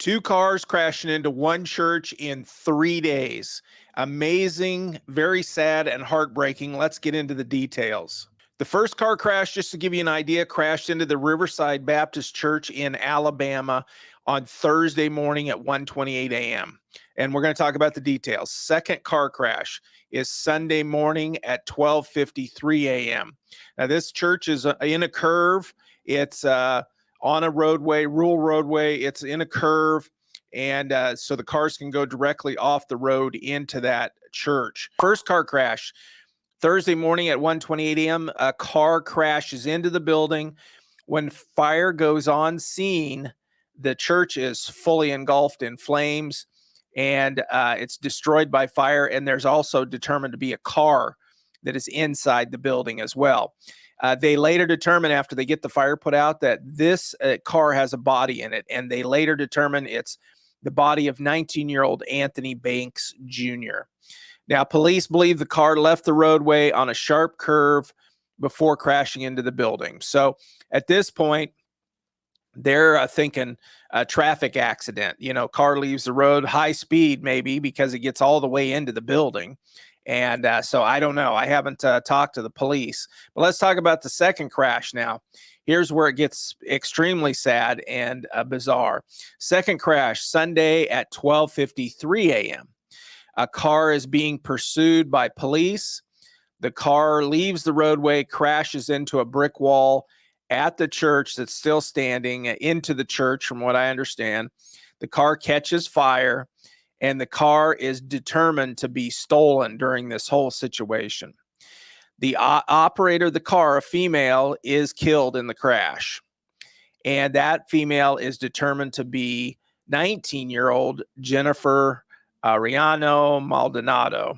Two cars crashing into one church in 3 days. Amazing, very sad, and heartbreaking. Let's get into the details. The first car crash, just to give you an idea, crashed into the Riverside Baptist Church in Alabama on Thursday morning at 1:28 a.m. And we're going to talk about the details. Second car crash is Sunday morning at 12:53 a.m. Now, this church is in a curve. It's on a roadway, rural roadway. It's in a curve. And so the cars can go directly off the road into that church. First car crash, Thursday morning at 1:28 a.m., a car crashes into the building. When fire goes on scene, the church is fully engulfed in flames, and it's destroyed by fire. And there's also determined to be a car that is inside the building as well. They later determine, after they get the fire put out, that this car has a body in it, and they later determine it's the body of 19-year-old Anthony Banks Jr. Now, police believe the car left the roadway on a sharp curve before crashing into the building. So at this point, they're thinking a traffic accident. You know, car leaves the road, high speed maybe, because it gets all the way into the building. And so I don't know. I haven't talked to the police. But let's talk about the second crash now. Here's where it gets extremely sad and bizarre. Second crash, Sunday at 12:53 a.m. A car is being pursued by police. The car leaves the roadway, crashes into a brick wall at the church that's still standing, into the church, from what I understand. The car catches fire, and the car is determined to be stolen during this whole situation. The operator of the car, a female, is killed in the crash. And that female is determined to be 19-year-old Jennifer Ariano Maldonado.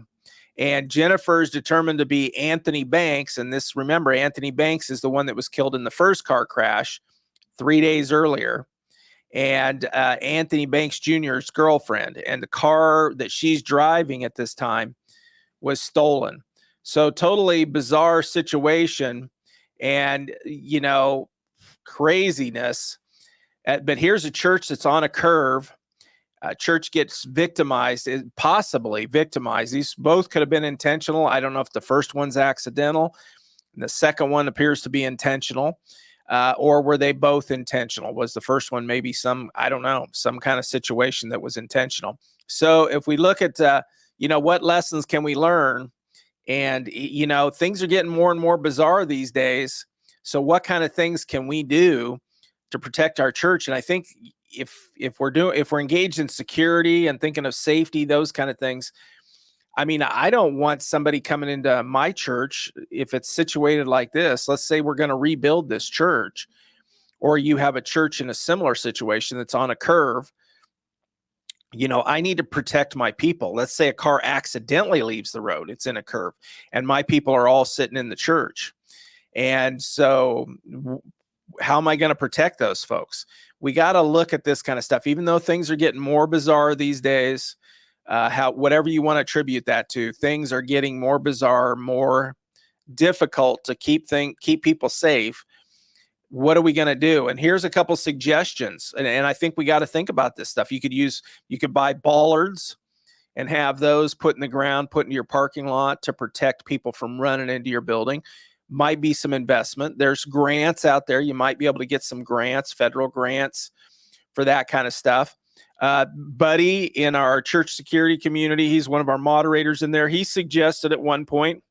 And Jennifer is determined to be Anthony Banks. And this, remember, Anthony Banks is the one that was killed in the first car crash 3 days earlier. And Anthony Banks Jr.'s girlfriend. And the car that she's driving at this time was stolen. So totally bizarre situation and, you know, craziness. But here's a church that's on a curve. Church gets victimized, possibly victimized. These both could have been intentional. I don't know if the first one's accidental and the second one appears to be intentional. Or were they both intentional? Was the first one maybe some kind of situation that was intentional? So if we look at, what lessons can we learn? And, things are getting more and more bizarre these days. So what kind of things can we do to protect our church? And I think if we're engaged in security and thinking of safety, those kind of things, I mean, I don't want somebody coming into my church if it's situated like this. Let's say we're going to rebuild this church, or you have a church in a similar situation that's on a curve. I need to protect my people. Let's say a car accidentally leaves the road. It's in a curve, and my people are all sitting in the church. And so how am I going to protect those folks? We got to look at this kind of stuff, even though things are getting more bizarre these days. Whatever you want to attribute that to, things are getting more bizarre, more difficult to keep people safe. What are we going to do? And here's a couple suggestions. And I think we got to think about this stuff. You could buy bollards and have those put in the ground, put in your parking lot to protect people from running into your building. Might be some investment. There's grants out there. You might be able to get some grants, federal grants, for that kind of stuff. Buddy in our church security community, he's one of our moderators in there. He suggested at one point,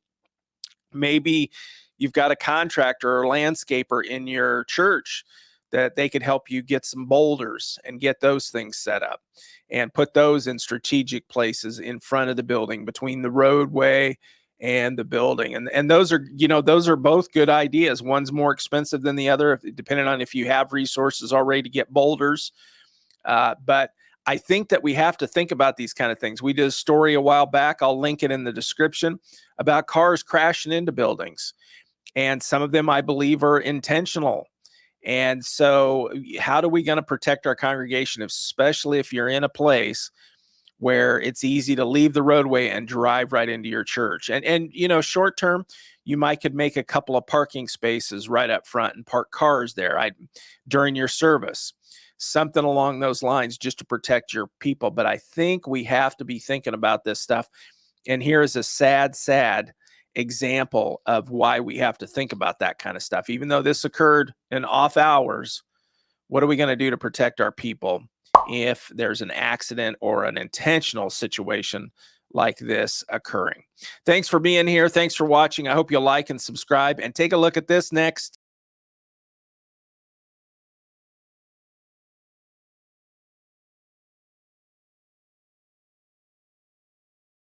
maybe you've got a contractor or landscaper in your church that they could help you get some boulders and get those things set up and put those in strategic places in front of the building, between the roadway and the building. And those are both good ideas. One's more expensive than the other, depending on if you have resources already to get boulders. But I think that we have to think about these kind of things. We did a story a while back, I'll link it in the description, about cars crashing into buildings. And some of them, I believe, are intentional. And so how are we going to protect our congregation, especially if you're in a place where it's easy to leave the roadway and drive right into your church? And short term, you could make a couple of parking spaces right up front and park cars there during your service. something along those lines just to protect your people. But I think we have to be thinking about this stuff. And here is a sad example of why we have to think about that kind of stuff. Even though this occurred in off hours, what are we going to do to protect our people if there's an accident or an intentional situation like this occurring? Thanks for being here. Thanks for watching. I hope you'll like and subscribe and take a look at this next.